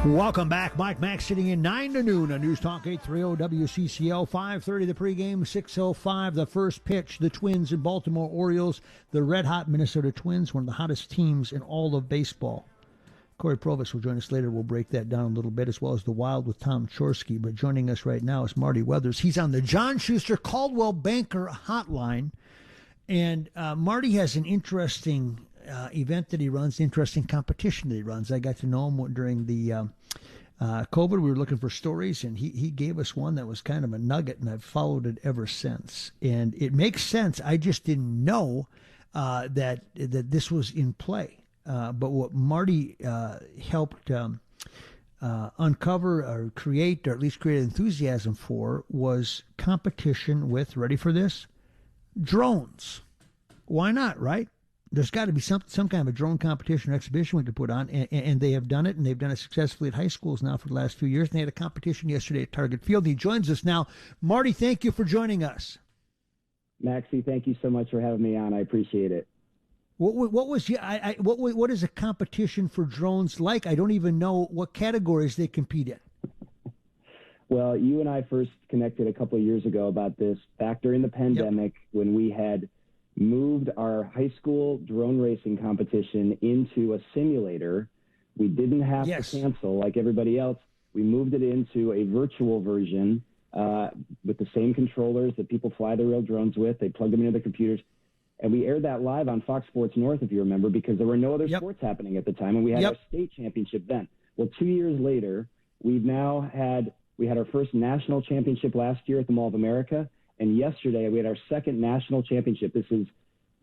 Welcome back. Mike Mack sitting in 9 to noon on News Talk 830 WCCO. 5:30 the pregame, 6:05 the first pitch. The Twins and Baltimore Orioles, the red-hot Minnesota Twins, one of the hottest teams in all of baseball. Corey Provis will join us later. We'll break that down a little bit, as well as the Wild with Tom Chorsky. But joining us right now is Marty Wetherall. He's on the John Schuster Caldwell Banker hotline. And Marty has an interesting event that he runs, interesting competition that he runs. I got to know him during the COVID. We were looking for stories, and he gave us one that was kind of a nugget, and I've followed it ever since. And it makes sense. I just didn't know that this was in play. But what Marty helped uncover or create, or at least create enthusiasm for, was competition with, ready for this, drones. Why not, right? There's got to be some kind of a drone competition or exhibition we could put on, and they have done it, and they've done it successfully at high schools now for the last few years. And they had a competition yesterday at Target Field. He joins us now. Marty, thank you for joining us. Maxie, thank you so much for having me on. I appreciate it. What is a competition for drones like? I don't even know what categories they compete in. Well, you and I first connected a couple of years ago about this back during the pandemic, when we had moved our high school drone racing competition into a simulator. We didn't have to cancel like everybody else. We moved it into a virtual version with the same controllers that people fly their real drones with. They plug them into the computers. And we aired that live on Fox Sports North, if you remember, because there were no other sports happening at the time. And we had our state championship then. Well, 2 years later, we had our first national championship last year at the Mall of America. And yesterday, we had our second national championship. This is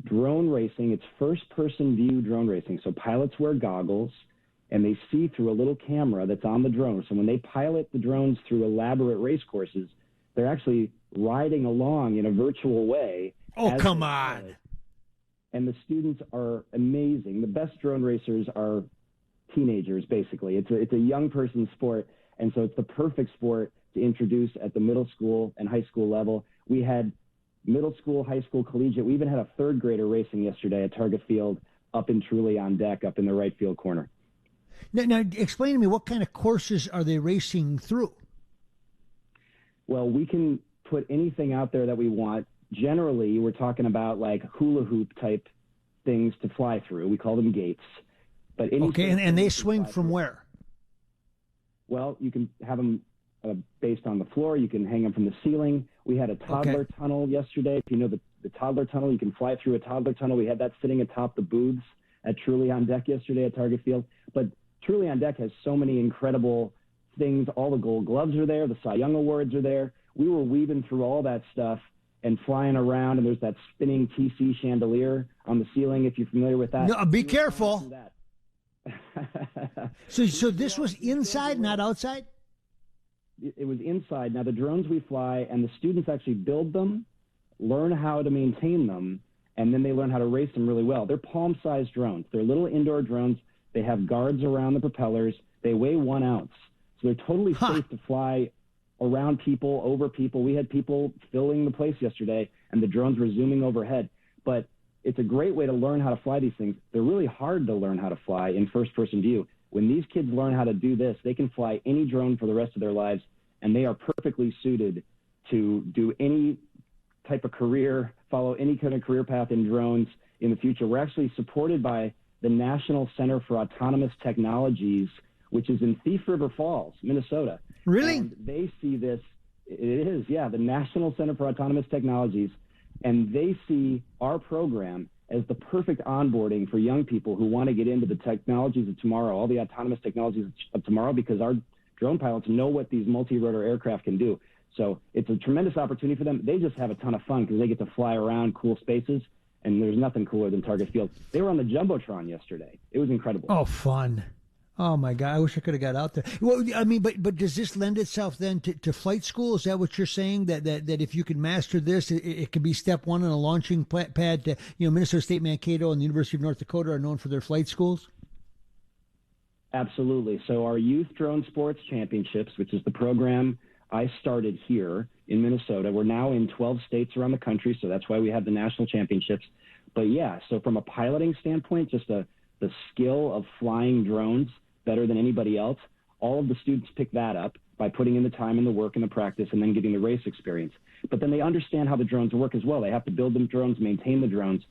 drone racing. It's first-person view drone racing. So pilots wear goggles, and they see through a little camera that's on the drone. So when they pilot the drones through elaborate race courses, they're actually riding along in a virtual way. Oh, come on. And the students are amazing. The best drone racers are teenagers, basically. It's a young person's sport, and so it's the perfect sport to introduce at the middle school and high school level. We had middle school, high school, collegiate. We even had a third grader racing yesterday at Target Field up in Truly on deck, up in the right field corner. Now, explain to me, what kind of courses are they racing through? Well, we can put anything out there that we want. Generally, we're talking about like hula hoop type things to fly through. We call them gates. But and they swing from where? Well, you can have them based on the floor. You can hang them from the ceiling. We had a toddler tunnel yesterday. If you know the toddler tunnel, you can fly through a toddler tunnel. We had that sitting atop the booths at Truly on Deck yesterday at Target Field. But Truly on Deck has so many incredible things. All the Gold Gloves are there. The Cy Young Awards are there. We were weaving through all that stuff and flying around, and there's that spinning TC chandelier on the ceiling, if you're familiar with that. No, be careful. So this was inside, not outside? It was inside. Now, the drones we fly, and the students actually build them, learn how to maintain them, and then they learn how to race them really well. They're palm-sized drones. They're little indoor drones. They have guards around the propellers. They weigh 1 ounce. So they're totally safe to fly around people, over people. We had people filling the place yesterday, and the drones were zooming overhead. But it's a great way to learn how to fly these things. They're really hard to learn how to fly in first-person view. When these kids learn how to do this, they can fly any drone for the rest of their lives, and they are perfectly suited to do any type of career, follow any kind of career path in drones in the future. We're actually supported by the National Center for Autonomous Technologies, which is in Thief River Falls, Minnesota. Really? And they see this. It is, the National Center for Autonomous Technologies, and they see our program as the perfect onboarding for young people who want to get into the technologies of tomorrow, all the autonomous technologies of tomorrow, because our drone pilots know what these multi-rotor aircraft can do. So it's a tremendous opportunity for them. They just have a ton of fun because they get to fly around cool spaces, and there's nothing cooler than Target Field. They were on the Jumbotron yesterday. It was incredible. Oh, fun. Oh, my God. I wish I could have got out there. Well, I mean, but does this lend itself then to flight school? Is that what you're saying? That if you could master this, it could be step one on a launching pad to, Minnesota State Mankato and the University of North Dakota are known for their flight schools? Absolutely. So our Youth Drone Sports Championships, which is the program I started here in Minnesota, we're now in 12 states around the country, so that's why we have the national championships. But yeah, so from a piloting standpoint, just the skill of flying drones better than anybody else, all of the students pick that up by putting in the time and the work and the practice and then getting the race experience. But then they understand how the drones work as well. They have to build the drones, maintain the drones,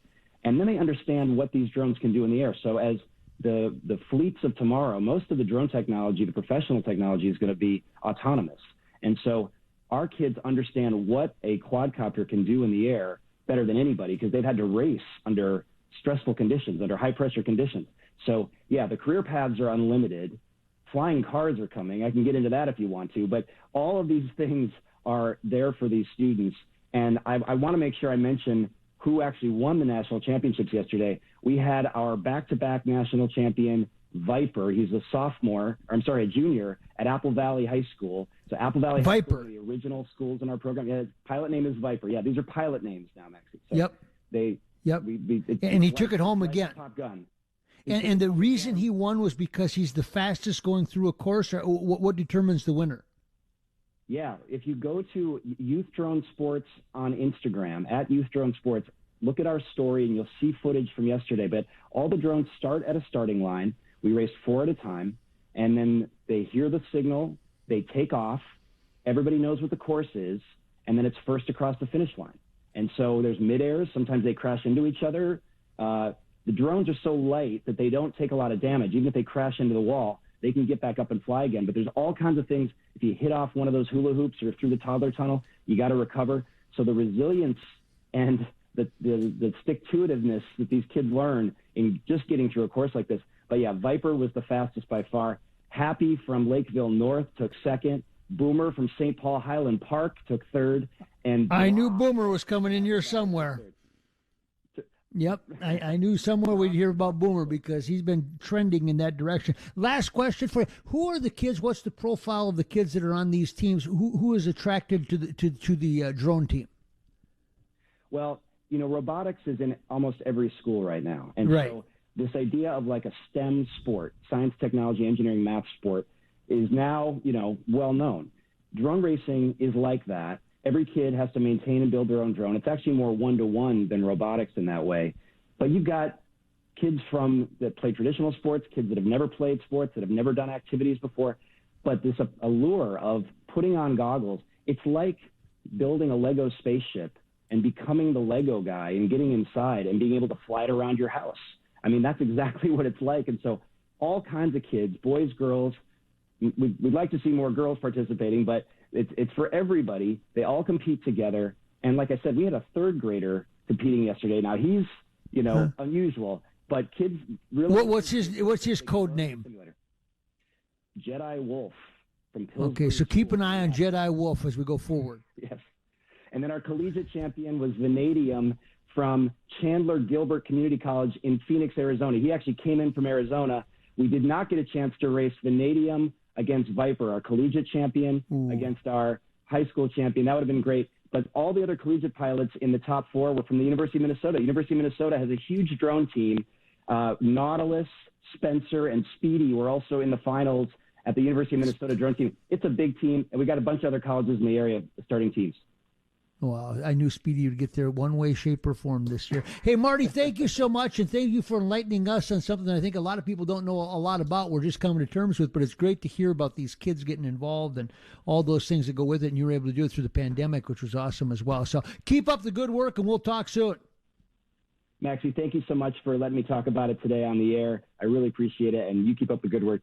and then they understand what these drones can do in the air. So as the fleets of tomorrow, most of the drone technology, the professional technology, is going to be autonomous. And so our kids understand what a quadcopter can do in the air better than anybody because they've had to race under stressful conditions, under high-pressure conditions. So, yeah, the career paths are unlimited. Flying cars are coming. I can get into that if you want to. But all of these things are there for these students. And I want to make sure I mention who actually won the national championships yesterday. We had our back-to-back national champion, Viper. He's a junior at Apple Valley High School. So Apple Valley High School are the original schools in our program. Yeah, his pilot name is Viper. Yeah, these are pilot names now, Maxie. So and he took it home again. Top Gun. And the reason he won was because he's the fastest going through a course, or what determines the winner? Yeah, if you go to Youth Drone Sports on Instagram, at Youth Drone Sports, look at our story and you'll see footage from yesterday. But all the drones start at a starting line. We race 4 at a time, and then they hear the signal, they take off, everybody knows what the course is, and then it's first across the finish line. And so there's mid-airs. Sometimes they crash into each other. The drones are so light that they don't take a lot of damage. Even if they crash into the wall, they can get back up and fly again. But there's all kinds of things. If you hit off one of those hula hoops or through the toddler tunnel, you got to recover. So the resilience and the stick-to-itiveness that these kids learn in just getting through a course like this. But yeah, Viper was the fastest by far. Happy from Lakeville North took second. Boomer from St. Paul Highland Park took third. And I knew Boomer was coming in here somewhere. Yep, I knew somewhere we'd hear about Boomer because he's been trending in that direction. Last question for you: who are the kids? What's the profile of the kids that are on these teams? Who is attracted to the drone team? Well, robotics is in almost every school right now, and so this idea of like a STEM sport, science, technology, engineering, math sport, is now well known. Drone racing is like that. Every kid has to maintain and build their own drone. It's actually more one-to-one than robotics in that way. But you've got kids that play traditional sports, kids that have never played sports, that have never done activities before. But this allure of putting on goggles, it's like building a Lego spaceship and becoming the Lego guy and getting inside and being able to fly it around your house. I mean, that's exactly what it's like. And so all kinds of kids, boys, girls, we'd like to see more girls participating, but it's for everybody. They all compete together. And like I said, we had a 3rd grader competing yesterday. Now he's, unusual, but kids really. What's his code name? Jedi Wolf from Pillsbury. Okay, so keep an eye on Jedi Wolf as we go forward. Yes. And then our collegiate champion was Vanadium from Chandler Gilbert Community College in Phoenix, Arizona. He actually came in from Arizona. We did not get a chance to race Vanadium against Viper, our collegiate champion, against our high school champion. That would have been great. But all the other collegiate pilots in the top 4 were from the University of Minnesota. University of Minnesota has a huge drone team. Nautilus, Spencer, and Speedy were also in the finals at the University of Minnesota drone team. It's a big team, and we got a bunch of other colleges in the area starting teams. Well, I knew Speedy would get there one way, shape, or form this year. Hey, Marty, thank you so much, and thank you for enlightening us on something that I think a lot of people don't know a lot about. We're just coming to terms with, but it's great to hear about these kids getting involved and all those things that go with it, and you were able to do it through the pandemic, which was awesome as well. So keep up the good work, and we'll talk soon. Maxie, thank you so much for letting me talk about it today on the air. I really appreciate it, and you keep up the good work.